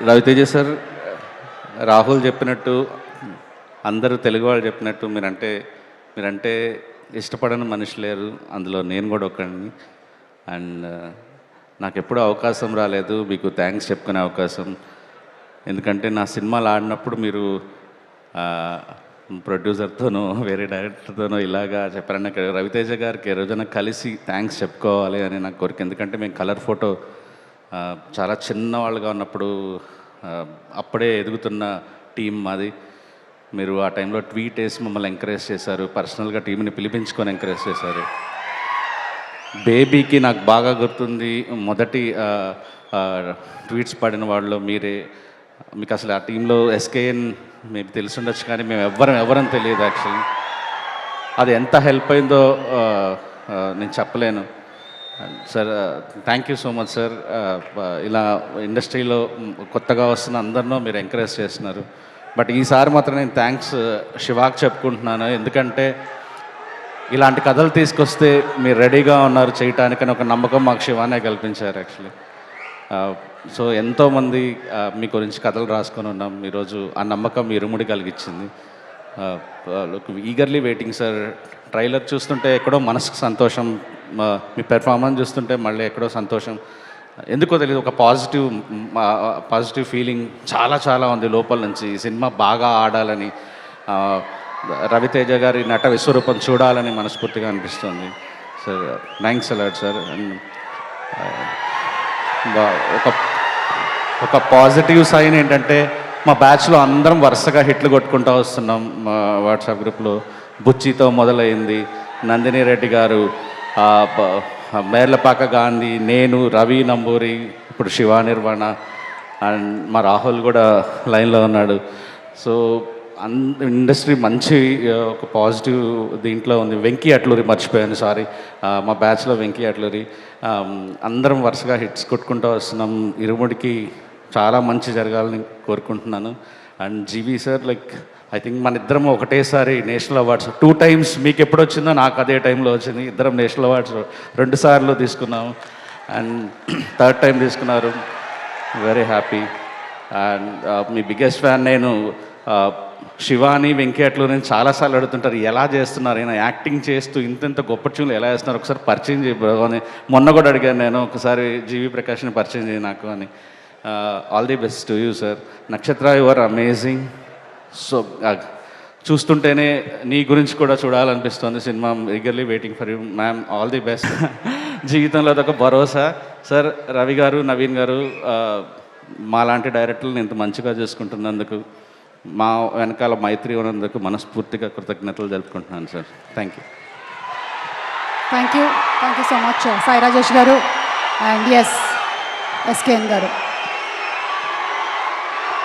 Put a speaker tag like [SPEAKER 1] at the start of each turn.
[SPEAKER 1] Raviteja sir, Rahul చెప్పినట్టు, అందరూ తెలుగు వాళ్ళు చెప్పినట్టు మీరంటే ఇష్టపడని మనిషి లేరు, అందులో నేను కూడా ఒకడిని. అండ్ నాకు ఎప్పుడూ అవకాశం రాలేదు మీకు థ్యాంక్స్ చెప్పుకునే అవకాశం. ఎందుకంటే నా సినిమాలు ఆడినప్పుడు మీరు ప్రొడ్యూసర్తోనో వేరే డైరెక్టర్తోనో ఇలాగా చెప్పారని నాకు రవితేజ గారికి ఏ రోజున కలిసి థ్యాంక్స్ చెప్పుకోవాలి అని నాకు కోరిక. ఎందుకంటే మేము కలర్ ఫోటో చాలా చిన్నవాళ్ళుగా ఉన్నప్పుడు అప్పుడే ఎదుగుతున్న టీం మాది. మీరు ఆ టైంలో ట్వీట్ వేసి మమ్మల్ని ఎంకరేజ్ చేశారు, పర్సనల్గా టీంని పిలిపించుకొని ఎంకరేజ్ చేశారు. బేబీకి నాకు బాగా గుర్తుంది, మొదటి ట్వీట్స్ పడిన వాళ్ళు మీరే. మీకు అసలు ఆ టీంలో ఎస్కేఎన్ మీకు తెలిసి ఉండొచ్చు, కానీ మేము ఎవరని తెలియదు యాక్చువల్లీ. అది ఎంత హెల్ప్ అయిందో నేను చెప్పలేను. Sir thank you so much sir. ఇలా ఇండస్ట్రీలో కొత్తగా వస్తున్న అందరినో మీరు ఎంకరేజ్ చేస్తున్నారు. బట్ ఈసారి మాత్రం నేను థ్యాంక్స్ శివాకి చెప్పుకుంటున్నాను. ఎందుకంటే ఇలాంటి కథలు తీసుకొస్తే మీరు రెడీగా ఉన్నారు చేయటానికని ఒక నమ్మకం మాకు శివానే కల్పించారు యాక్చువల్లీ. సో ఎంతోమంది మీ గురించి కథలు రాసుకొని ఉన్నాం. ఈరోజు ఆ నమ్మకం ఇరుముడి కలిగించింది. Eagerly waiting sir. ట్రైలర్ చూస్తుంటే ఎక్కడో మనసుకు సంతోషం, మీ పెర్ఫార్మెన్స్ చూస్తుంటే మళ్ళీ ఎక్కడో సంతోషం. ఎందుకో తెలియదు, ఒక పాజిటివ్ ఫీలింగ్ చాలా ఉంది లోపల నుంచి. ఈ సినిమా బాగా ఆడాలని, రవితేజ గారి నట విశ్వరూపం చూడాలని మనస్ఫూర్తిగా అనిపిస్తుంది sir. Thanks a lot sir. And ఒక పాజిటివ్ సైన్ ఏంటంటే మా బ్యాచ్లో అందరం వరుసగా హిట్లు కొట్టుకుంటూ వస్తున్నాం. మా వాట్సాప్ గ్రూప్లో బుచ్చితో మొదలైంది, నందిని రెడ్డి గారు, మేర్లపాక గాంధీ, నేను, రవి నంబూరి, ఇప్పుడు శివ నిర్వాణ, అండ్ మా రాహుల్ కూడా లైన్లో ఉన్నాడు. సో ఇండస్ట్రీ మంచి ఒక పాజిటివ్ దీంట్లో ఉంది. వెంకీ అట్లూరి మర్చిపోయాను, సారీ. మా బ్యాచ్లో వెంకీ అట్లూరి. అందరం వరుసగా హిట్స్ కొట్టుకుంటూ వస్తున్నాం. ఇరుముడికి చాలా మంచి జరగాలని కోరుకుంటున్నాను. And GV sir, like I think మన ఇద్దరం ఒకటేసారి నేషనల్ అవార్డ్స్ 2 times, మీకు ఎప్పుడు వచ్చిందో నాకు అదే టైంలో వచ్చింది. ఇద్దరం నేషనల్ అవార్డ్స్ 2 సార్లు తీసుకున్నాము. అండ్ 3rd time తీసుకున్నారు. Very happy. And me biggest fan నేను. శివాని, వెంకీ అట్లూరి చాలాసార్లు అడుగుతుంటారు ఎలా చేస్తున్నారు, అయినా యాక్టింగ్ చేస్తూ ఇంత గొప్ప ట్యూన్లు ఎలా చేస్తున్నారు, ఒకసారి పరిచయం చేయని మొన్న కూడా అడిగాను నేను, ఒకసారి జీవి ప్రకాష్ని పరిచయం చేయి నాకు అని. All the best to you sir. Nakshatra, you are amazing. So చూస్తుంటేనే నీ గురించి కూడా చూడాలనిపిస్తుంది సినిమా. Eagerly waiting for you ma'am. All the best. జీవితంలో అదొక భరోసా సార్. రవి గారు, నవీన్ గారు, మాలాంటి డైరెక్టర్లను ఇంత మంచిగా చేసుకుంటున్నందుకు, మా వెనకాల మైత్రి ఉన్నందుకు మనస్ఫూర్తిగా కృతజ్ఞతలు జరుపుకుంటున్నాను sir. Thank you
[SPEAKER 2] so much Sai Rajesh గారు అండ్ ఎస్కేఎన్ గారు.